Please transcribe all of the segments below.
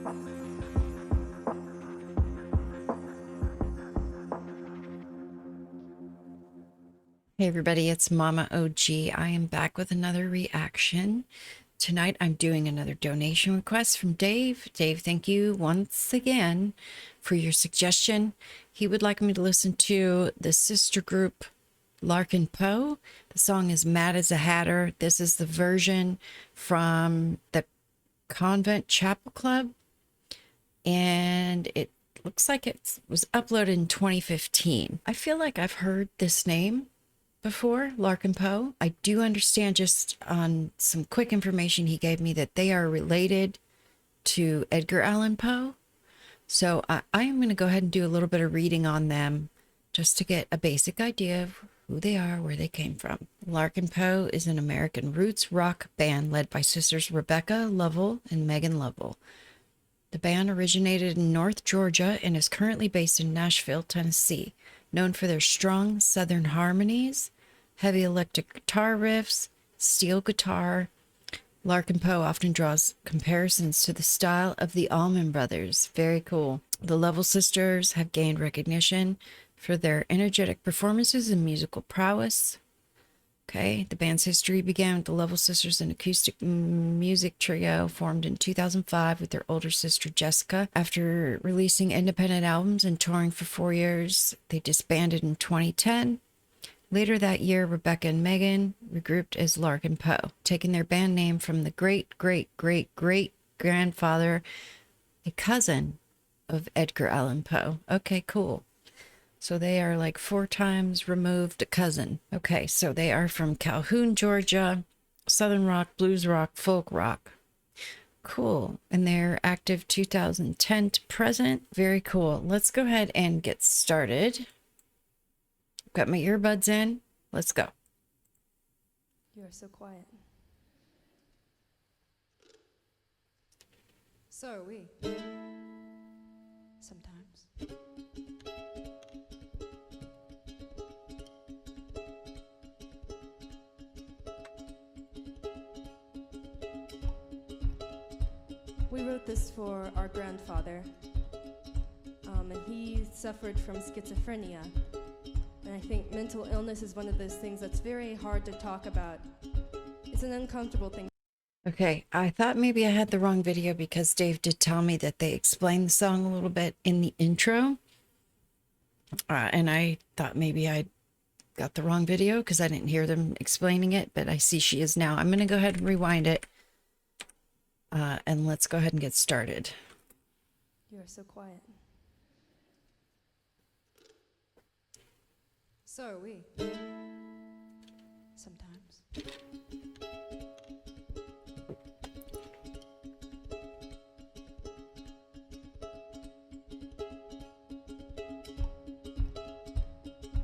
Hey everybody, it's MommaOG. I am back with another reaction. Tonight I'm doing another donation request from Dave. Dave, thank you once again for your suggestion. He would like me to listen to the sister group Larkin Poe. The song is Mad as a Hatter. This is the version from the Convent Chapel Club, and it looks like it was uploaded in 2015. I feel like I've heard this name before, Larkin Poe. I do understand just on some quick information he gave me that they are related to Edgar Allan Poe. So I am going to go ahead and do a little bit of reading on them just to get a basic idea of who they are, where they came from. Larkin Poe is an American roots rock band led by sisters Rebecca Lovell and Megan Lovell. The band originated in North Georgia and is currently based in Nashville, Tennessee. Known for their strong southern harmonies, heavy electric guitar riffs, steel guitar, Larkin Poe often draws comparisons to the style of the Allman Brothers. Very cool. The Lovell sisters have gained recognition for their energetic performances and musical prowess. Okay, the band's history began with the Lovell sisters, an acoustic music trio formed in 2005 with their older sister Jessica. After releasing independent albums and touring for 4 years, they disbanded in 2010. Later that year, Rebecca and Megan regrouped as Larkin Poe, taking their band name from the great-great-great-great-grandfather, a cousin of Edgar Allan Poe. Okay, cool. So they are like 4 times removed a cousin. Okay, so they are from Calhoun, Georgia, Southern rock, blues rock, folk rock. Cool. And they're active 2010 to present. Very cool. Let's go ahead and get started. Got my earbuds in. Let's go. You are so quiet. So are we. Sometimes. We wrote this for our grandfather, and he suffered from schizophrenia. And I think mental illness is one of those things that's very hard to talk about. It's an uncomfortable thing. Okay, I thought maybe I had the wrong video because Dave did tell me that they explained the song a little bit in the intro. And I thought maybe I got the wrong video because I didn't hear them explaining it, but I see she is now. I'm going to go ahead and rewind it. And let's go ahead and get started. You are so quiet. So are we. Sometimes.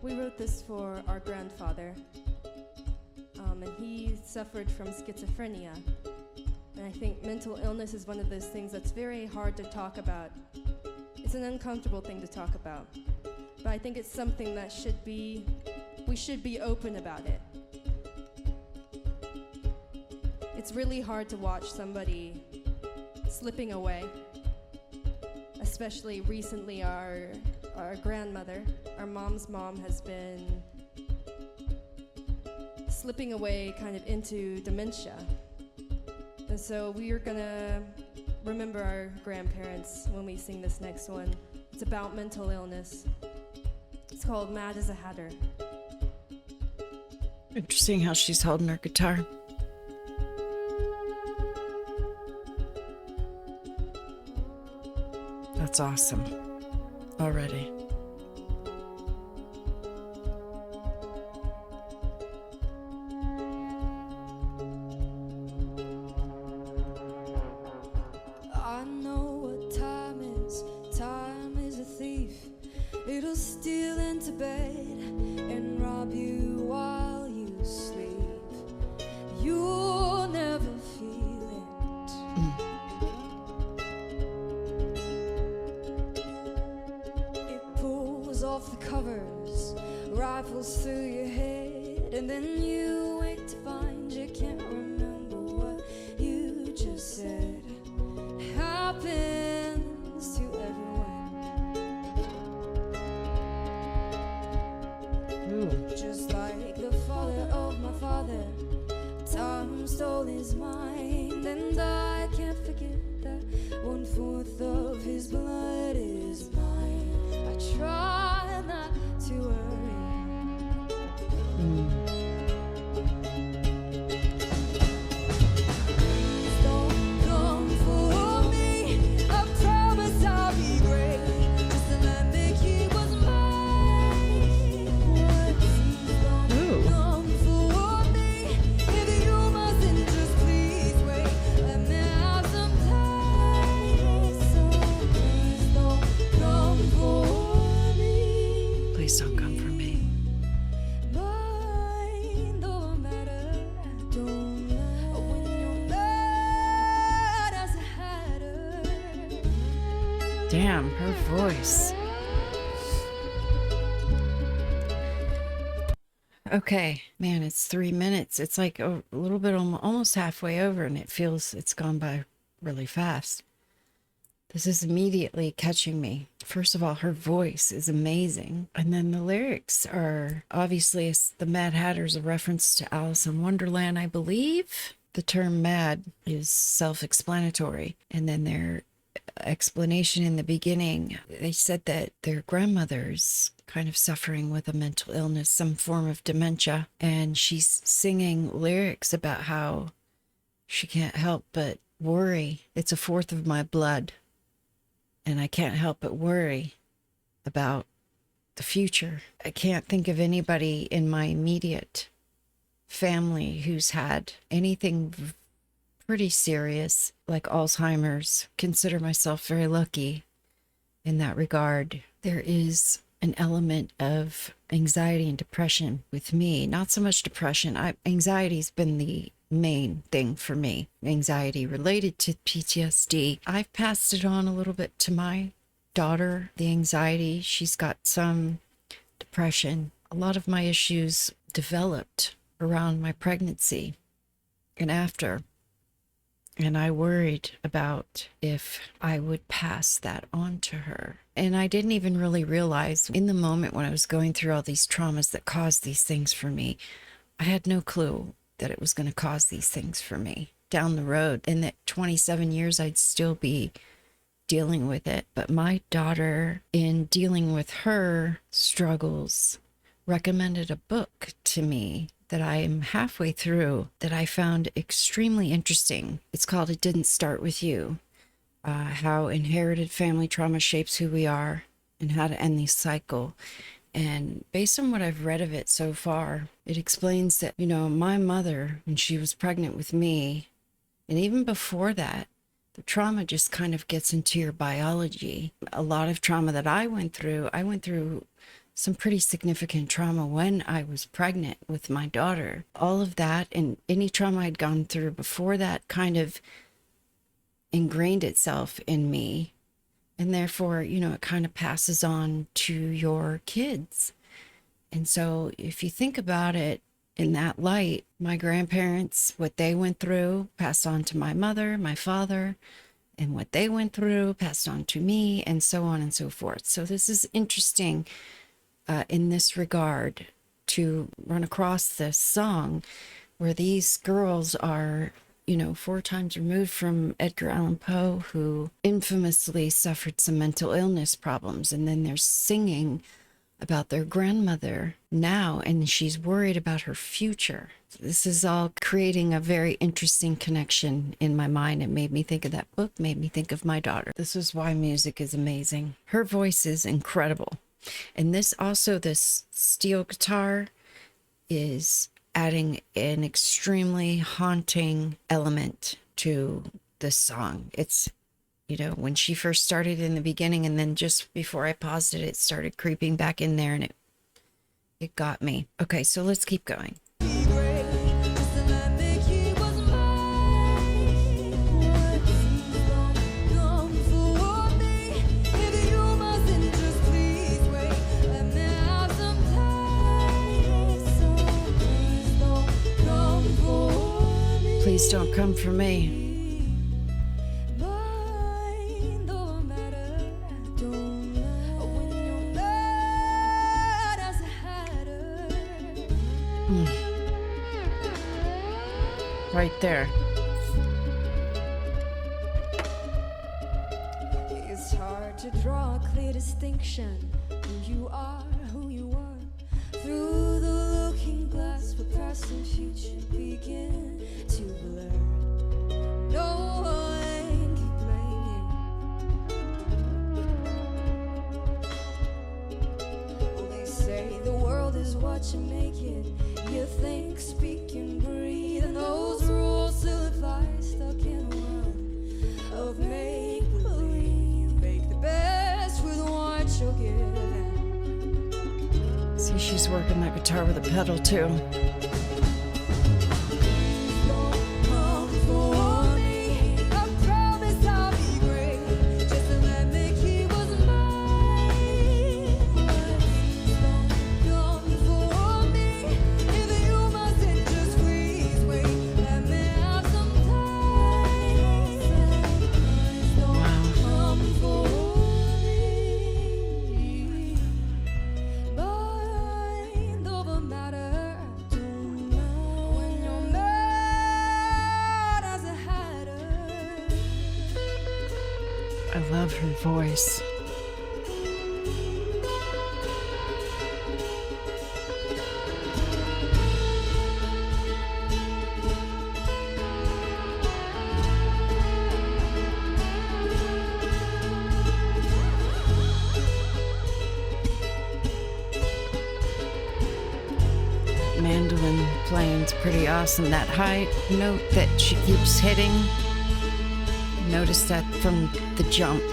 We wrote this for our grandfather, and he suffered from schizophrenia. And I think mental illness is one of those things that's very hard to talk about. It's an uncomfortable thing to talk about. But I think it's something that we should be open about it. It's really hard to watch somebody slipping away, especially recently our grandmother, our mom's mom, has been slipping away kind of into dementia. And so we are gonna remember our grandparents when we sing this next one. It's about mental illness. It's called Mad as a Hatter. Interesting how she's holding her guitar. That's awesome. Already. I know what time is. Time is a thief. It'll steal into bed and rob you while you sleep. You'll never feel it. It pulls off the covers, rifles through your head, and then you wake to find you can't remember what you just said. Happened is mine, and I can't forget that 1/4 of his blood is mine. I try not to worry. Please don't come for me. I promise I'll be great. Just to let me keep what's mine. Please don't come for me. If you mustn't, just please wait. Let me have some time. So please don't come for me. Please don't come for me. Mind over matter, don't lie. When you're mad as a hatter. Damn, her voice. Okay, man, it's 3 minutes. It's like a little bit, almost halfway over, and it feels it's gone by really fast. This is immediately catching me. First of all, her voice is amazing. And then the lyrics are obviously the Mad Hatter's a reference to Alice in Wonderland, I believe. The term mad is self-explanatory. And then their explanation in the beginning, they said that their grandmother's kind of suffering with a mental illness, some form of dementia. And she's singing lyrics about how she can't help but worry. It's 1/4 of my blood. And I can't help but worry about the future. I can't think of anybody in my immediate family who's had anything pretty serious like Alzheimer's. Consider myself very lucky in that regard. There is an element of anxiety and depression with me. Not so much depression. Anxiety's been the main thing for me. Anxiety related to PTSD. I've passed it on a little bit to my daughter, the anxiety. She's got some depression. A lot of my issues developed around my pregnancy and after. And I worried about if I would pass that on to her. And I didn't even really realize in the moment when I was going through all these traumas that caused these things for me, I had no clue that it was going to cause these things for me down the road. In that 27 years, I'd still be dealing with it. But my daughter, in dealing with her struggles, recommended a book to me that I am halfway through that I found extremely interesting. It's called It Didn't Start With You, How Inherited Family Trauma Shapes Who We Are and How to End the Cycle. And based on what I've read of it so far, it explains that, my mother, when she was pregnant with me, and even before that, the trauma just kind of gets into your biology. A lot of trauma that I went through some pretty significant trauma when I was pregnant with my daughter. All of that and any trauma I'd gone through before that kind of ingrained itself in me. And therefore, it kind of passes on to your kids. And so if you think about it in that light, my grandparents, what they went through, passed on to my mother, my father, and what they went through passed on to me, and so on and so forth. So this is interesting in this regard to run across this song where these girls are 4 times removed from Edgar Allan Poe, who infamously suffered some mental illness problems. And then they're singing about their grandmother now, and she's worried about her future. This is all creating a very interesting connection in my mind. It made me think of that book, made me think of my daughter. This is why music is amazing. Her voice is incredible. And this steel guitar is adding an extremely haunting element to this song. It's, when she first started in the beginning, and then just before I paused it, it started creeping back in there, and it got me. Okay, so let's keep going. Please don't come for me. Right there. to draw a clear distinction. Who you are, who you were. Through the looking glass, where past and future begin to blur. No one can blame you. Well, they say the world is what you make it. You think, speak, and breathe, and those rules still apply. Stuck in a world of make-believe. Make the best with what you're given. See, she's working that guitar with a pedal too. Don't come for me. I promise I'll be great. Just to let me keep what's mine. Don't come for me. If you mustn't just freeze, wait, let me have some time. Don't come for me. Mind over matter. Don't know when you're mad as a hatter. I love her voice. Mandolin playing's pretty awesome. That high note that she keeps hitting, notice that from the jump.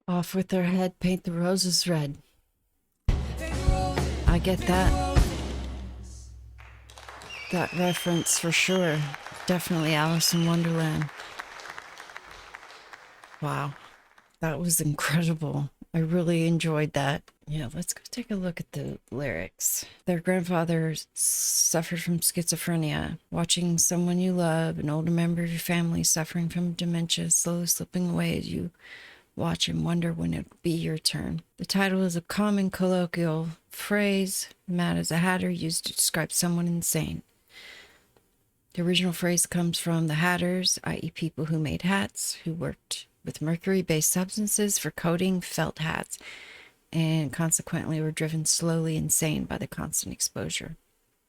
Off with their head, paint the roses red. I get that. That reference for sure. Definitely Alice in Wonderland. Wow. That was incredible. I really enjoyed that. Yeah, let's go take a look at the lyrics. Their grandfather suffered from schizophrenia. Watching someone you love, an older member of your family, suffering from dementia, slowly slipping away as you watch and wonder when it will be your turn. The title is a common colloquial phrase, mad as a hatter, used to describe someone insane. The original phrase comes from the hatters, i.e. people who made hats, who worked with mercury-based substances for coating felt hats, and consequently were driven slowly insane by the constant exposure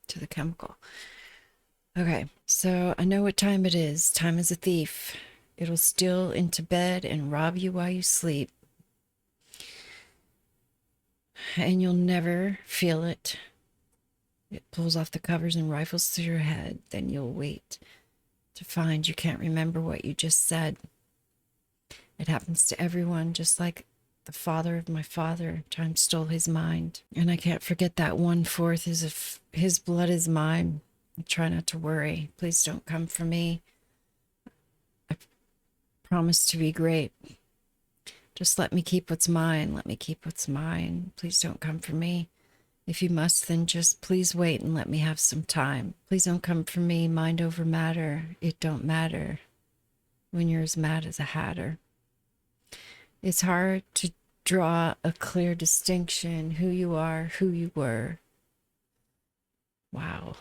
to the chemical. Okay, so I know what time it is. Time is a thief. It'll steal into bed and rob you while you sleep. And you'll never feel it. It pulls off the covers and rifles through your head. Then you'll wait to find you can't remember what you just said. It happens to everyone, just like the father of my father. Time stole his mind. And I can't forget that 1/4 is if his blood is mine. I try not to worry. Please don't come for me. Promise to be great. Just let me keep what's mine. Let me keep what's mine. Please don't come for me. If you must, then just please wait and let me have some time. Please don't come for me. Mind over matter. It don't matter when you're as mad as a hatter. It's hard to draw a clear distinction, who you are, who you were. Wow.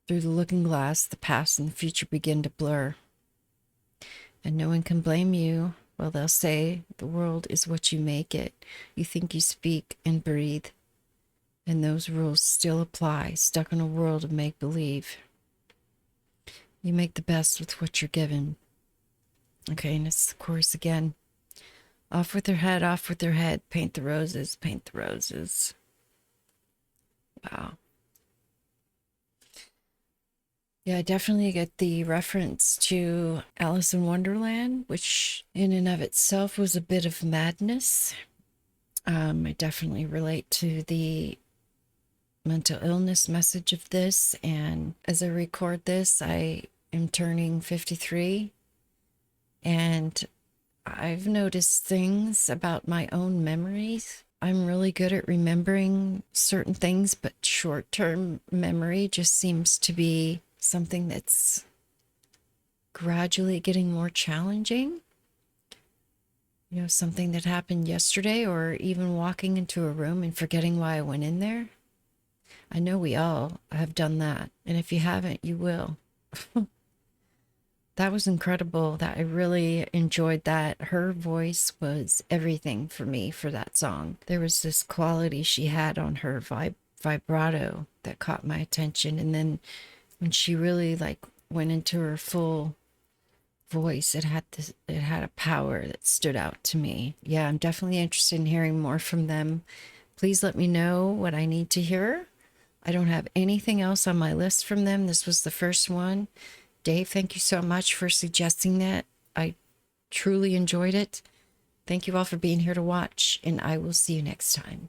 Through the looking glass, the past and the future begin to blur. And no one can blame you. Well, they'll say the world is what you make it. You think, you speak, and breathe. And those rules still apply, stuck in a world of make-believe. You make the best with what you're given. Okay, and it's the chorus again. Off with their head, off with their head. Paint the roses, paint the roses. Wow. Yeah, I definitely get the reference to Alice in Wonderland, which in and of itself was a bit of madness. I definitely relate to the mental illness message of this. And as I record this, I am turning 53. And I've noticed things about my own memories. I'm really good at remembering certain things, but short-term memory just seems to be something that's gradually getting more challenging. You know, something that happened yesterday, or even walking into a room and forgetting why I went in there. I know we all have done that. And if you haven't, you will. That was incredible. That I really enjoyed that. Her voice was everything for me for that song. There was this quality she had on her vibrato that caught my attention. And then when she really like went into her full voice, it had a power that stood out to me. Yeah, I'm definitely interested in hearing more from them. Please let me know what I need to hear. I don't have anything else on my list from them. This was the first one. Dave, thank you so much for suggesting that. I truly enjoyed it. Thank you all for being here to watch, and I will see you next time.